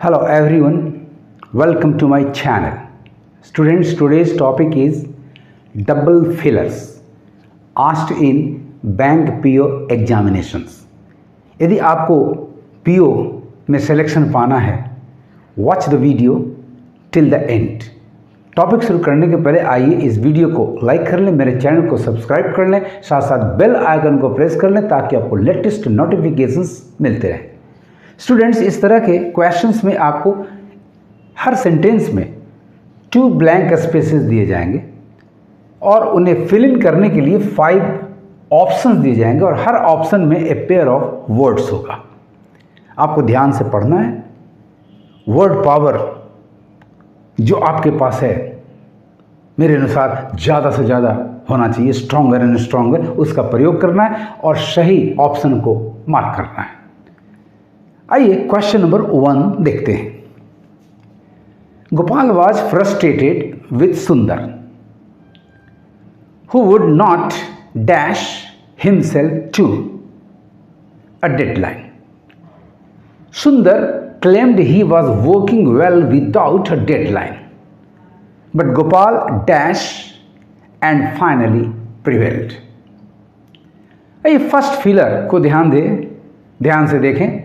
Hello everyone, welcome to my channel. Students, today's topic is double fillers asked in bank PO examinations. यदि आपको PO में selection पाना है, watch the video till the end. Topic शुरू करने के पहले आइए इस वीडियो को लाइक कर लें, मेरे चैनल को सब्सक्राइब कर लें, साथ साथ बेल आइकन को प्रेस कर लें ताकि आपको लेटेस्ट नोटिफिकेशंस मिलते रहें। स्टूडेंट्स, इस तरह के क्वेश्चंस में आपको हर सेंटेंस में 2 ब्लैंक स्पेसेस दिए जाएंगे और उन्हें फिल इन करने के लिए 5 ऑप्शंस दिए जाएंगे और हर ऑप्शन में ए पेयर ऑफ वर्ड्स होगा। आपको ध्यान से पढ़ना है। वर्ड पावर जो आपके पास है मेरे अनुसार ज़्यादा से ज़्यादा होना चाहिए, स्ट्रॉन्गर एंड स्ट्रॉन्गर, उसका प्रयोग करना है और सही ऑप्शन को मार्क करना है। आइए क्वेश्चन नंबर 1 देखते हैं। Gopal was frustrated with Sundar who would not dash himself to a deadline. Sundar claimed he was working well without a deadline, but Gopal dashed and finally prevailed. ये फर्स्ट फिलर को ध्यान से देखें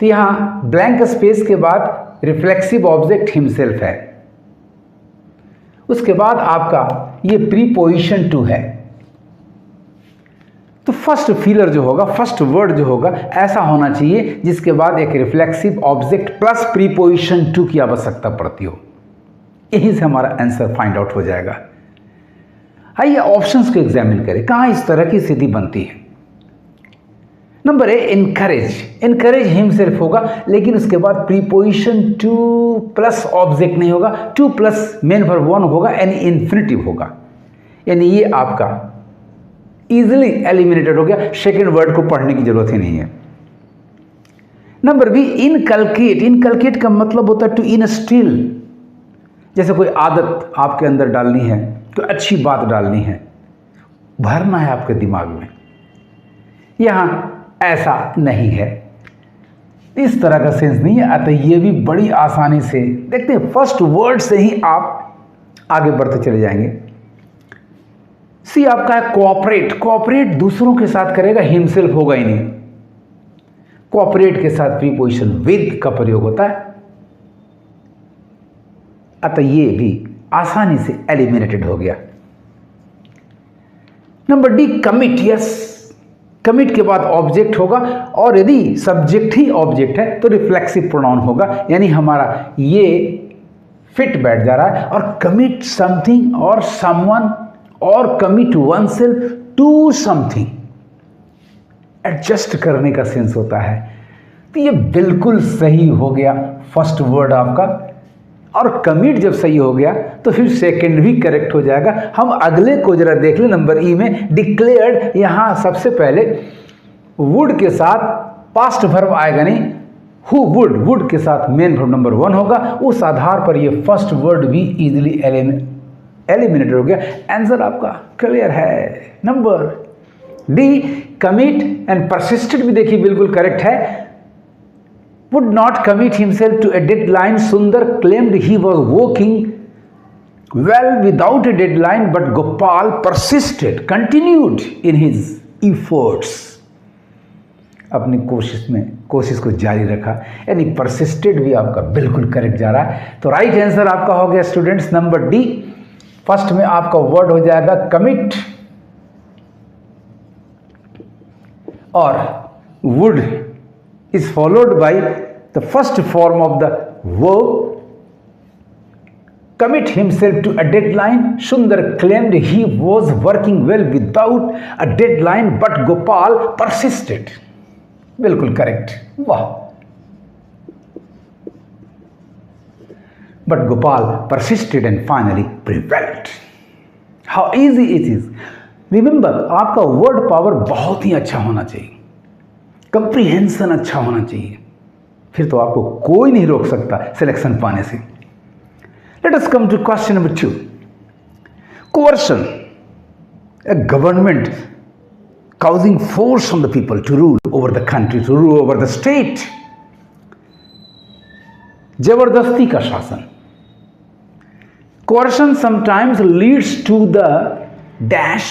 तो यहाँ ब्लैंक स्पेस के बाद रिफ्लेक्सिव ऑब्जेक्ट हिमसेल्फ है, उसके बाद आपका ये प्रीपोजिशन टू है। तो फर्स्ट फिलर जो होगा, फर्स्ट वर्ड जो होगा, ऐसा होना चाहिए जिसके बाद एक reflexive object plus preposition to की आवश्यकता पड़ती हो। यहीं से हमारा आंसर फाइंड आउट हो जाएगा। आइए ऑप्शंस को एग्जामिन करें, कहाँ इस तरह की स्थिति बनती है। नंबर ए, इनकरेज हिमसेल्फ होगा, लेकिन उसके बाद प्रीपोजिशन टू प्लस ऑब्जेक्ट नहीं होगा, 2 प्लस मेन वर्ब 1 होगा, यानी इन्फिनिटिव होगा, यानी ये आपका इजिली एलिमिनेटेड हो गया। सेकेंड वर्ड को पढ़ने की जरूरत ही नहीं है। नंबर बी, इनकलकेट का मतलब होता है टू इंस्टिल, जैसे कोई आदत आपके अंदर डालनी है, कोई अच्छी बात डालनी है, भरना है आपके दिमाग में। यहां ऐसा नहीं है, इस तरह का सेंस नहीं है। अतः ये भी बड़ी आसानी से देखते हैं, फर्स्ट वर्ड से ही आप आगे बढ़ते चले जाएंगे। सी आपका है कोऑपरेट दूसरों के साथ करेगा, हिमसेल्फ होगा ही नहीं। कोऑपरेट के साथ प्रीपोजिशन विद का प्रयोग होता है, अतः ये भी आसानी से एलिमिनेटेड हो गया। Number D, commit. Yes, commit के बाद ऑब्जेक्ट होगा और यदि सब्जेक्ट ही ऑब्जेक्ट है तो रिफ्लेक्सिव प्रोनाउन होगा, यानी हमारा ये फिट बैठ जा रहा है। और कमिट समथिंग और समवन और commit oneself to something, adjust करने का सेंस होता है। तो ये बिल्कुल सही हो गया फर्स्ट वर्ड आपका। और कमिट जब सही हो गया तो फिर सेकंड भी करेक्ट हो जाएगा। हम अगले को जरा देख लें। नंबर ई में डिक्लेयर्ड, यहां सबसे पहले वुड के साथ पास्ट वर्ब आएगा नहीं, हु वुड के साथ मेन वर्ब नंबर 1 होगा। उस आधार पर ये फर्स्ट वर्ड भी इजीली एलिमिनेटेड हो गया। आंसर आपका क्लियर है। Number D, commit and persisted भी देखिए बिल्कुल करेक्ट है। Would not commit himself to a deadline, Sundar claimed he was working well without a deadline, but Gopal persisted continued in his efforts. अपनी कोशिश को जारी रखा, यानी परसिस्टेड भी आपका बिल्कुल करेक्ट जा रहा है। तो राइट आंसर आपका हो गया स्टूडेंट्स नंबर डी। फर्स्ट में आपका वर्ड हो जाएगा कमिट और would is followed by the first form of the verb commit himself to a deadline. Sundar claimed he was working well without a deadline, but Gopal persisted. बिल्कुल correct, वाह। But Gopal persisted and finally prevailed. How easy it is. Remember, आपका word power बहुत ही अच्छा होना चाहिए, comprehension अच्छा होना चाहिए, फिर तो आपको कोई नहीं रोक सकता सिलेक्शन पाने से। Let us come to question number 2. Coercion, a government causing force on the people to rule over the country, to rule over the state. जबरदस्ती का शासन। Coercion sometimes leads to the dash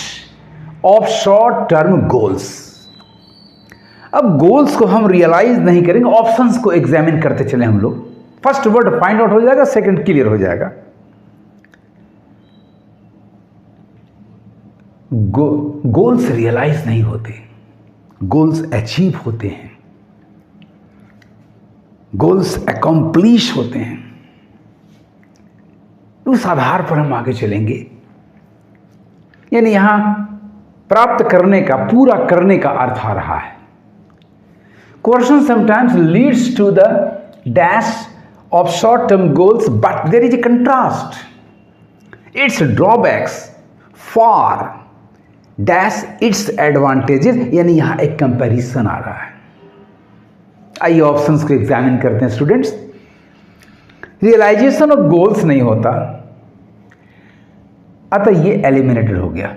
of short term goals. अब goals को हम realise नहीं करेंगे, options को examine करते चले हम लोग। फर्स्ट वर्ड फाइंड आउट हो जाएगा, सेकंड क्लियर हो जाएगा। गोल्स रियलाइज नहीं होते, गोल्स अचीव होते हैं, गोल्स अकॉम्प्लिश होते हैं। उस आधार पर हम आगे चलेंगे। यानी यहां प्राप्त करने का, पूरा करने का अर्थ आ रहा है। Coercion sometimes leads to the dash of short-term goals, but there is a contrast. Its drawbacks far dash its advantages, यानी यहां एक कंपैरिजन आ रहा है। आइए ऑप्शंस को एग्जामिन करते हैं स्टूडेंट्स। रियलाइजेशन ऑफ गोल्स नहीं होता, अतः ये एलिमिनेटेड हो गया।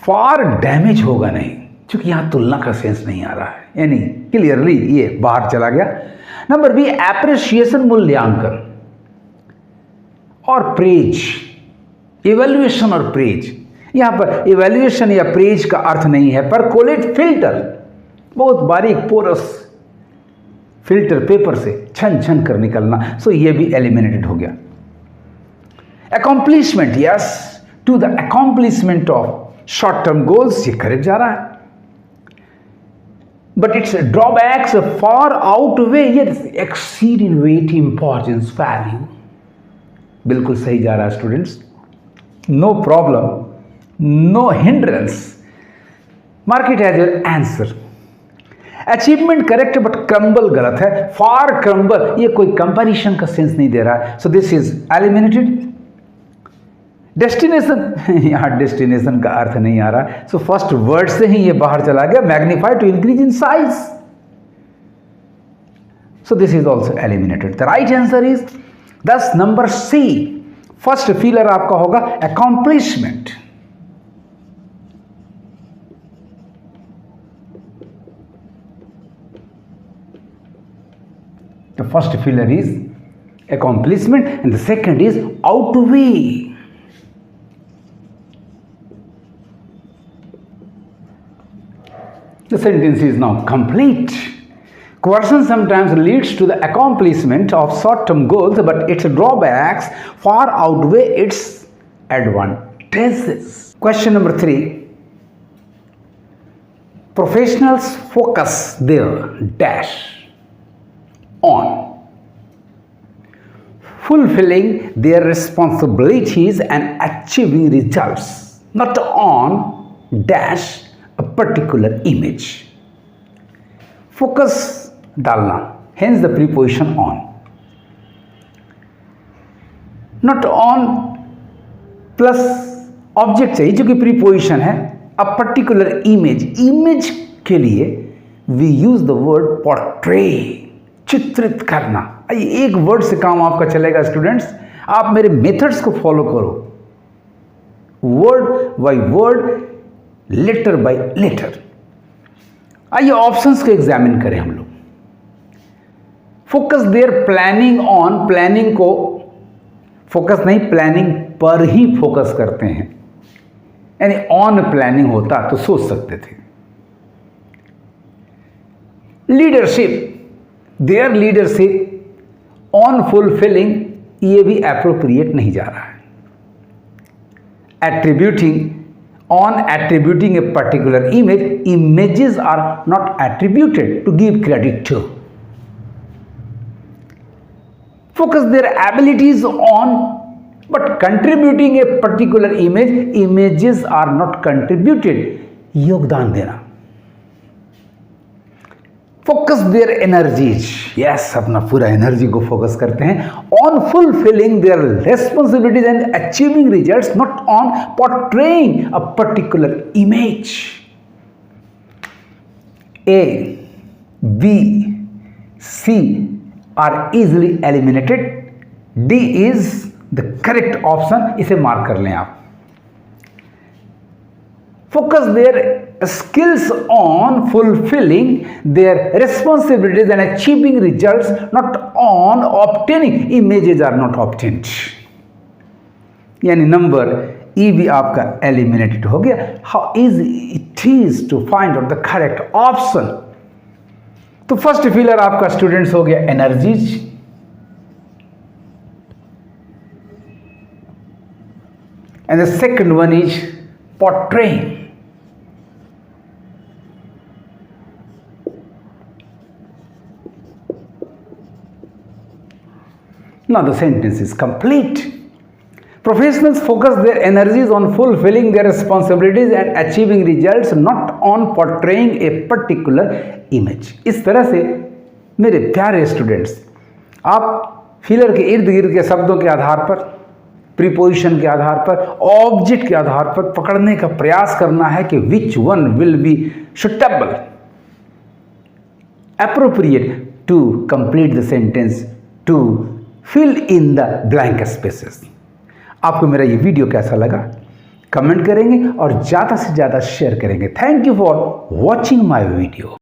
फार डैमेज होगा नहीं, क्योंकि यहां तुलना का सेंस नहीं आ रहा है, यानी क्लियरली ये बाहर चला गया। नंबर बी, एप्रिसिएशन मूल्यांकन और प्रेज, इवैल्यूएशन और प्रेज। यहां पर इवैल्यूएशन या प्रेज का अर्थ नहीं है, पर कोलेट फिल्टर, बहुत बारीक पोरस फिल्टर पेपर से छन छन कर निकलना, सो ये भी एलिमिनेटेड हो गया। Accomplishment, yes, to the accomplishment of short term goals, ये करेक्ट जा रहा है। But its drawbacks far outweigh, yes, exceed in weight, importance, value. बिल्कुल सही जा रहा है students. No problem, no hindrance, mark it as your answer. Achievement correct, but crumble गलत है। फार क्रम्बल, ये कोई कंपैरिजन का सेंस नहीं दे रहा है, सो दिस इज एलिमिनेटेड। डेस्टिनेशन, यहां डेस्टिनेशन का अर्थ नहीं आ रहा, सो फर्स्ट वर्ड से ही ये बाहर चला गया। Magnify, to increase in size, so this is also eliminated. The right answer is 10 number C. First filler आपका होगा accomplishment. The first filler is accomplishment and the second is outweigh. The sentence is now complete. Coercion sometimes leads to the accomplishment of short-term goals, but its drawbacks far outweigh its advantages. Question number 3. Professionals focus their dash on fulfilling their responsibilities and achieving results, not on dash a particular image. Focus डालना, hence the preposition on. Not on plus object चाहिए जो कि preposition है, a particular image. Image के लिए we use the word portray, चित्रित करना। एक वर्ड से काम आपका चलेगा स्टूडेंट्स। आप मेरे मेथड्स को फॉलो करो, word by word, letter by letter. आइए ऑप्शंस को एग्जामिन करें हम लोग। Focus their planning on, planning को फोकस नहीं, प्लानिंग पर ही फोकस करते हैं, यानी ऑन प्लानिंग होता तो सोच सकते थे। Leadership, their leadership on fulfilling, ये भी एप्रोप्रिएट नहीं जा रहा है। Attributing, on attributing a particular image, images are not attributed to give credit to. Focus their abilities on, but contributing a particular image, images are not contributed, योगदान देना। Focus their energies, yes, अपना पूरा energy को focus करते हैं on fulfilling their responsibilities and achieving results, not on portraying a particular image. A, B, C are easily eliminated. D is the correct option, इसे mark कर लें आप। focus their skills on fulfilling their responsibilities and achieving results, not on obtaining. Images are not obtained. यानी number E भी आपका eliminated हो गया. How easy it is to find out the correct option. तो first filler आपका students हो गया energies, and the second one is portraying. Now the sentence is complete. Professionals focus their energies on fulfilling their responsibilities and achieving results, not on portraying a particular image. इस तरह से मेरे प्यारे students, आप filler के इर्द गिर्द के शब्दों के आधार पर, प्रीपोजिशन के आधार पर, ऑब्जेक्ट के आधार पर पकड़ने का प्रयास करना है कि which one will be suitable, appropriate to complete the sentence, to fill in the blank spaces. आपको मेरा ये वीडियो कैसा लगा कमेंट करेंगे और ज़्यादा से ज़्यादा शेयर करेंगे. Thank you for watching my video.